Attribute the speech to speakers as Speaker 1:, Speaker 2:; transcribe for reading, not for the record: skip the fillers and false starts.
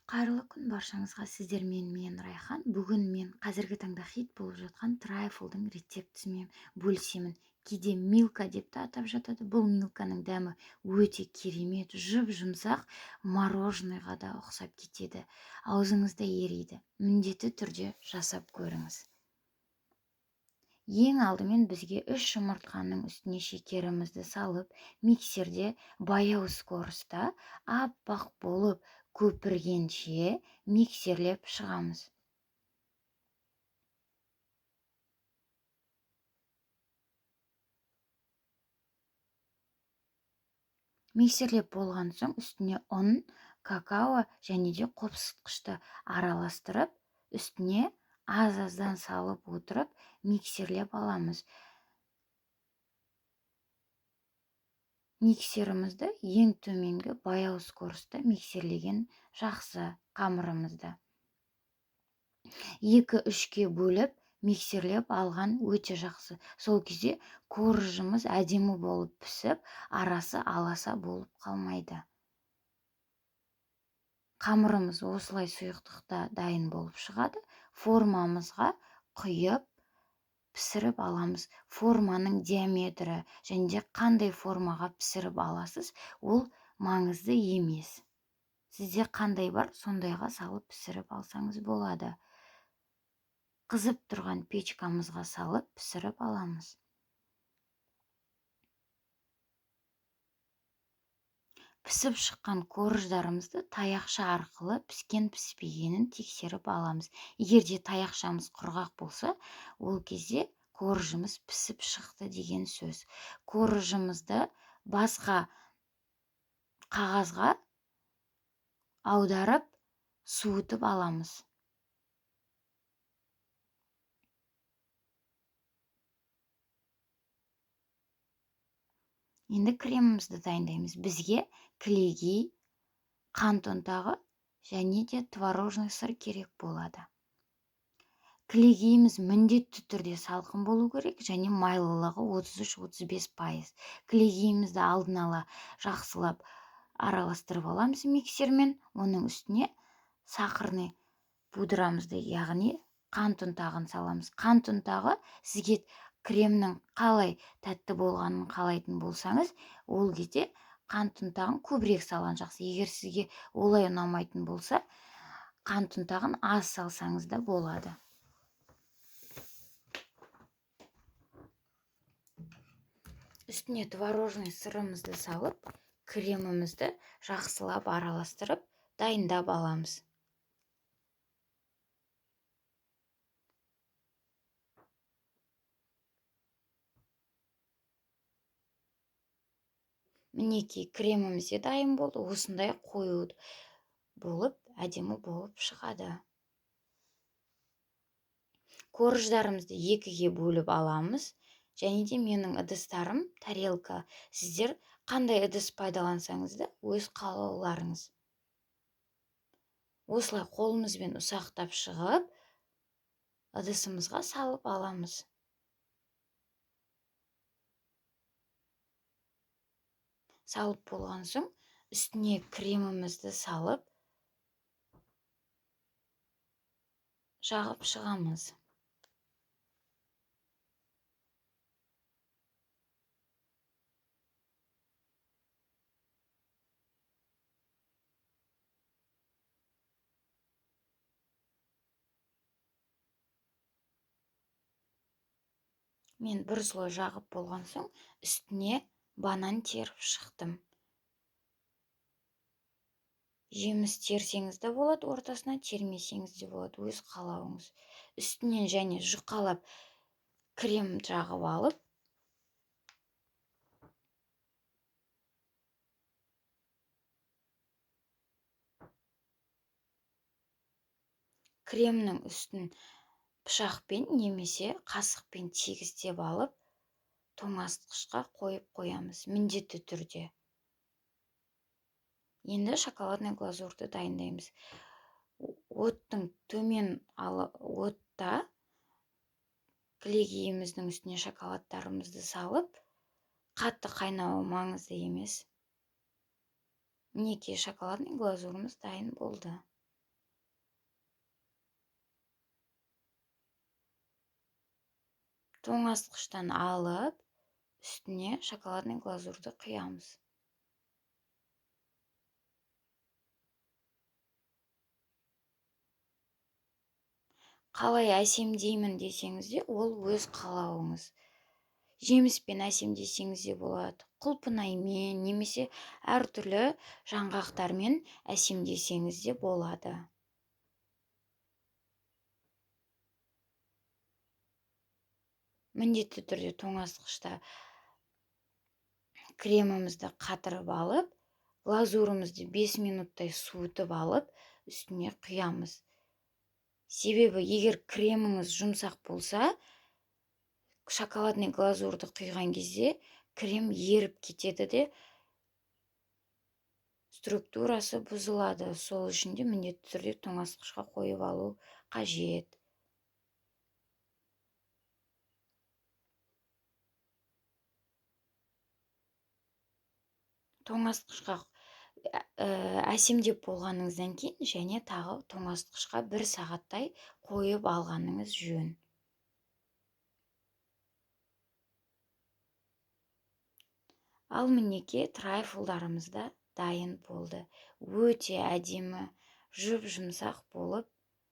Speaker 1: Қайырлы күн баршаңызға. Сіздермен мен Райхан. Бүгін мен қазіргі таңда хит болып жатқан трайфлдың рецептісімен бөлісемін. Кейде милка деп те атап жатады. Бұл милканың дәмі өте керемет, жұп-жұмсақ, мороженыйға да ұқсап кетеді. Аузыңызда ериді. Міндетті түрде жасап көріңіз. Ең алдымен бізге 3 жұмыртқаның үстіне шекерімізді салып, миксерде баяу скоростта аппақ болып көпіргенше миксерлеп шығамыз. Миксерлеп болған соң үстіне ұн, какао және де қопсытқышты араластырып, үстіне аз-аздан салып отырып миксерлеп аламыз. Миксерімізді ең төменгі баяу скоростта миксерлеген жақсы қамырымызды. 2-3-ке бөліп миксерлеп алған өте жақсы. Сол кезде коржымыз әдемі болып пісіп, арасы аласа болып қалмайды. Қамырымыз осылай сұйықтықта дайын болып шығады. Формамызға құйып пісіріп аламыз. Форманың диаметрі және де қандай формаға пісіріп аласыз, ол маңызды емес. Сізде қандай бар, сондайға салып пісіріп алсаңыз болады. Қызып тұрған печкамызға салып пісіріп аламыз. Пісіп шыққан корждарымызды таяқша арқылы піскен-піспегенін тексеріп аламыз. Егер де таяқшамыз құрғақ болса, ол кезде коржымыз пісіп шықты деген сөз. Коржымызды басқа қағазға аударып, суытып аламыз. Енді кремімізді дайындаймыз. Бізге кілегей, қант ұнтағы және де творожный сыр керек болады. Кілегейіміз міндетті түрде салқын болу керек және майлылығы 33-35%. Кілегейімізді алдын ала жақсылап араластырып аламыз миксермен. Оның үстіне сахарный пудрамызды, яғни қант ұнтағын саламыз. Қант ұнтағы сізге кремнің қалай тәтті болғанын қалайтын болсаңыз, ол кезде қант ұнтағын көбірек салған жақсы. Егер сізге олай ұнамайтын болса, қант ұнтағын аз салсаңыз да болады. Үстіне творожный сырымызды салып, кремімізді жақсылап араластырып, дайындап аламыз. Мінекей, креміміз де дайын болды. Осындай қою болып, әдемі болып шығады. Корждарымызды 2-ге бөліп аламыз. Және де менің ыдыстарым тарелка. Сіздер қандай ыдыс пайдалансаңыз да өз қалауларыңыз. Осылай қолымызбен ұсақтап шығып, ыдысымызға салып аламыз. Салып болған соң, үстіне кремімізді салып, жағып шығамыз. Мен бір слой жағып болған соң, үстіне банан теріп шықтым. Жеміс терсеңіз де болады, ортасына термесеңіз де болады, өз қалауыңыз. Үстінен және жұқалап крем жағып алып, кремнің үстін пышақпен немесе қасықпен тегістеп алып, тоңазытқышқа қойып қоямыз, міндетті түрде. Енді шоколадный глазурды дайындаймыз. Оттың төмен отта кілегейіміздің үстіне шоколадтарымызды салып, қатты қайнауы маңызды емес. Мінекей, шоколадный глазурымыз дайын болды. тоңазытқыштан алып, үстіне шоколадный глазурды құямыз. Қалай әсемдеймін десеңіз де, ол өз қалауыңыз. Жеміспен әсемдесеңіз де болады, құлпынаймен немесе әртүрлі жаңғақтармен әсемдесеңіз де болады. Міндетті түрде тоңазытқышта кремімізді қатырып алып, глазурымызды 5 минуттай суытып алып, үстіне құямыз. Себебі егер креміңіз жұмсақ болса, шоколадный глазурды құйған кезде крем еріп кетеді де структурасы бұзылады. Сол үшін де міндетті түрде тоңазытқышқа қойып алу қажет. Тоңазытқышқа әсемдеп болғаныңыздан кейін және тағы тоңазытқышқа 1 сағаттай қойып алғаныңыз жөн. Ал мінеке трайфлдарымыз да дайын болды. Өте әдемі, жұп-жұмсақ болып